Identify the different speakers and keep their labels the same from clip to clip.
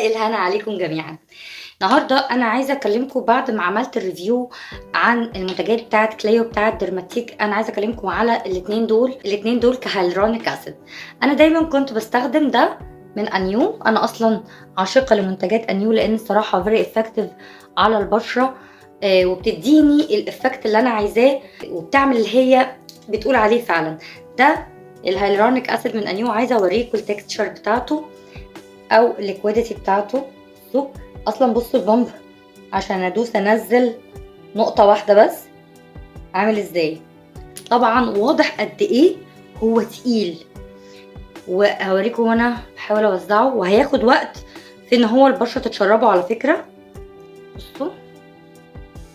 Speaker 1: الهنا عليكم جميعا. النهارده انا عايزه اكلمكم بعد ما عملت الريفيو عن المنتجات بتاعه كليو بتاعه ديرماتيك. انا عايزه اكلمكم على الاثنين دول كهالورونيك اسيد. انا دايما كنت بستخدم ده من انيو. انا اصلا عاشقه لمنتجات انيو لان الصراحه فيري افكتيف على البشره، وبتديني الافكت اللي انا عايزاه وبتعمل اللي هي بتقول عليه فعلا. ده الهالورونيك اسيد من انيو. عايزه اوريكم التكستشر بتاعته او الليكويديتي بتاعته. بصوا اصلا، بصوا البامب عشان ادوس انزل نقطه واحده بس عامل ازاي. طبعا واضح قد ايه هو تقيل، وهوريكم وانا بحاول اوزعه، وهياخد وقت في ان هو البشره تتشربه على فكره. بصوا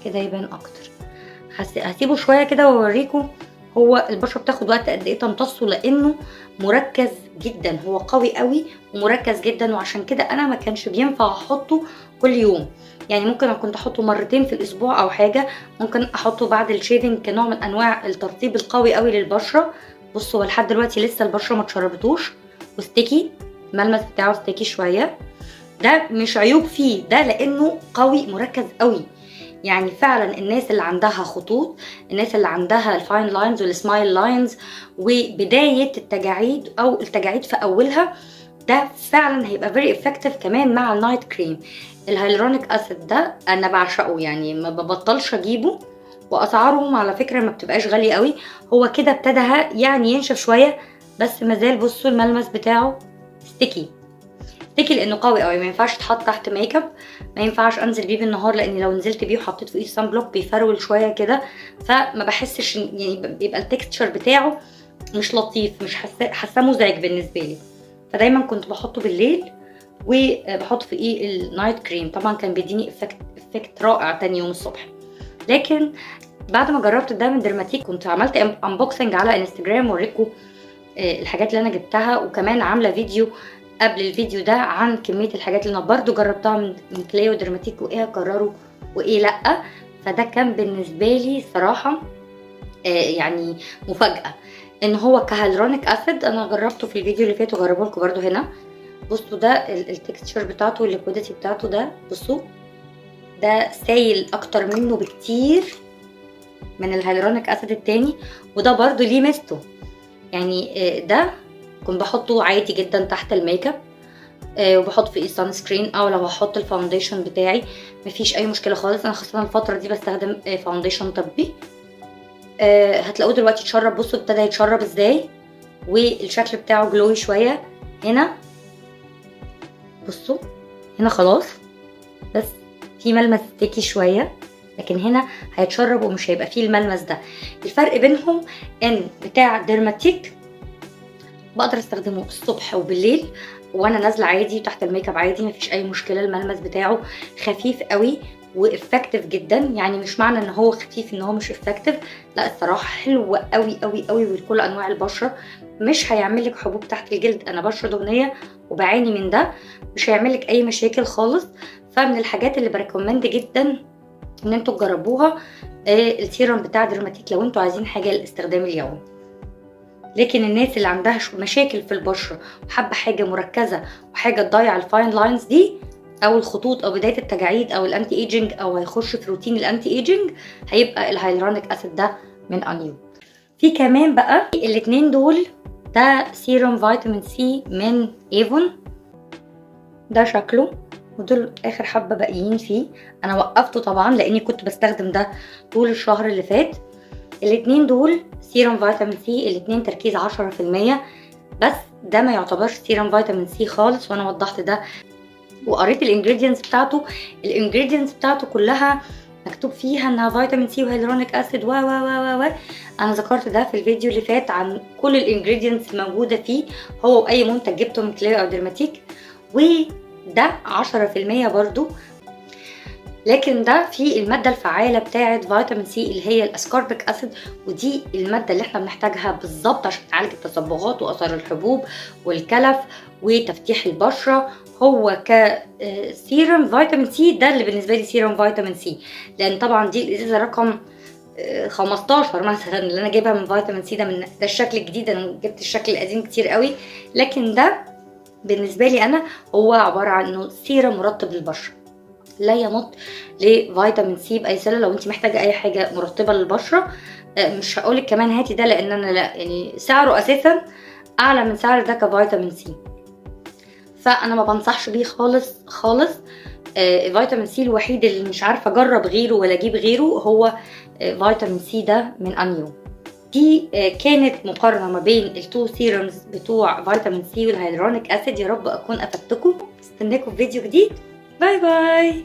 Speaker 1: كده يبان اكتر. هسيبه شويه كده واوريكم هو البشره بتاخد وقت قد ايه تمتصه، لانه مركز جدا، هو قوي قوي ومركز جدا، وعشان كده انا ما كانش بينفع احطه كل يوم. يعني ممكن كنت احطه مرتين في الاسبوع او حاجه، ممكن احطه بعد الشيفنج كنوع من انواع الترطيب القوي قوي للبشره. بصوا هو لحد دلوقتي لسه البشره ما اتشربتوش وستيكي، الملمس بتاعه ستيكي شويه. ده مش عيوب فيه، ده لانه قوي مركز قوي. يعني فعلا الناس اللي عندها خطوط، الناس اللي عندها الفاين لاينز والسمايل لاينز وبدايه التجاعيد او التجاعيد في اولها، ده فعلا هيبقى فيري افكتيف كمان مع النايت كريم. الهيالورونيك اسيد ده انا بعشقه، يعني ما ببطلش اجيبه، واسعارهم على فكره ما بتبقاش غاليه قوي. هو كده ابتدى يعني ينشف شويه، بس مازال بصوا الملمس بتاعه ستيكي لانه قوي قوي. ما ينفعش يتحط تحت ميك اب، ما ينفعش انزل بيه بالنهار، لان لو نزلت بيه وحطيت فوقيه سان بلوك بيفرول شويه كده، فما بحسش يعني بيبقى التكستشر بتاعه مش لطيف، مش حاساه مزعج بالنسبه لي. فدايما كنت بحطه بالليل وبحط فوقيه النايت كريم. طبعا كان بيديني افكت رائع تاني يوم الصبح. لكن بعد ما جربت ده من ديرماتيك كنت عملت انبوكسنج على انستجرام ووريكم الحاجات اللي انا جبتها، وكمان عامله فيديو قبل الفيديو ده عن كميه الحاجات اللي انا برضو جربتها من كليو ديرماتيك وايه اكرره وايه لا. فده كان بالنسبه لي صراحه يعني مفاجاه ان هو كهالورونيك اسيد. انا جربته في الفيديو اللي فات وجربه لكم برضو هنا. بصوا ده التكستشر بتاعته والليكويديتي بتاعته، ده بصوا ده سايل اكتر منه بكتير من الهالورونيك اسيد التاني، وده برضو ليه ميزته. يعني ده كنت بحطه عادي جدا تحت الميك اب، وبحط فيه سان سكرين، او لو هحط الفاونديشن بتاعي مفيش اي مشكله خالص. انا خاصه الفتره دي بستخدم فاونديشن طبي. هتلاقوه دلوقتي اتشرب. بصوا ابتدى يتشرب ازاي، والشكل بتاعه جلوي شويه. هنا بصوا، هنا خلاص بس في ملمس ستيكي شويه، لكن هنا هيتشرب ومش هيبقى فيه الملمس ده. الفرق بينهم ان بتاع ديرماتيك بقدر استخدمه الصبح وبالليل وانا نازله عادي تحت الميك اب عادي، مفيش اي مشكله. الملمس بتاعه خفيف قوي وافكتيف جدا. يعني مش معنى ان هو خفيف ان هو مش افكتيف، لا الصراحه حلو قوي قوي قوي ولكل انواع البشره. مش هيعمل لك حبوب تحت الجلد، انا بشره دهنيه وبعاني من ده، مش هيعمل لك اي مشاكل خالص. فمن الحاجات اللي بريكومند جدا ان انتوا تجربوها السيرم بتاع ديرماتيك لو انتوا عايزين حاجه للاستخدام اليومي. لكن الناس اللي عندها مشاكل في البشره وحابه حاجه مركزه وحاجه تضيع الفاين لاينز دي او الخطوط او بدايه التجاعيد او الانتي ايجينج، او هيخش في روتين الانتي ايجينج، هيبقى الهيالورونيك اسيد ده من انيو. في كمان بقى الاتنين دول، ده سيروم فيتامين سي من ايفون، ده شكله، ودول اخر حبه باقيين فيه. انا وقفته طبعا لاني كنت بستخدم ده طول الشهر اللي فات. الاتنين دول سيروم فيتامين سي، الاتنين تركيز 10%، بس ده ما يعتبرش سيروم فيتامين سي خالص، وانا وضحت ده وقريت الانجريدينتس بتاعته. الانجريدينتس بتاعته كلها مكتوب فيها انها فيتامين سي وهيالورونيك اسيد و انا ذكرت ده في الفيديو اللي فات عن كل الانجريدينتس موجوده فيه، هو واي منتج جبته من كليو او ديرماتيك. وده 10% برضو، لكن ده في المادة الفعالة بتاعة فيتامين سي اللي هي الاسكوربيك اسيد، ودي المادة اللي احنا بنحتاجها بالظبط عشان نعالج التصبغات واثار الحبوب والكلف وتفتيح البشرة. هو كسيروم فيتامين سي ده اللي بالنسبة لي سيروم فيتامين سي، لان طبعا دي الازازة رقم 15 مثلا اللي انا جايبها من فيتامين سي، ده الشكل الجديد، انا جبت الشكل القديم كتير قوي. لكن ده بالنسبه لي انا هو عباره عن انه سيرم مرطب للبشره، لا يمت لفيتامين سي باي صله. لو انت محتاجه اي حاجه مرطبه للبشره مش هقولك كمان هاتي ده، لان انا لا يعني سعره اساسا اعلى من سعر ده كفيتامين سي، فانا ما بنصحش بيه خالص خالص. فيتامين سي الوحيد اللي مش عارفه اجرب غيره ولا اجيب غيره هو فيتامين سي ده من انيو. دي كانت مقارنه ما بين التو سيرمز بتوع فيتامين سي والهيالورونيك اسيد. يا رب اكون افدتكم، استناكم في فيديو جديد. باي باي.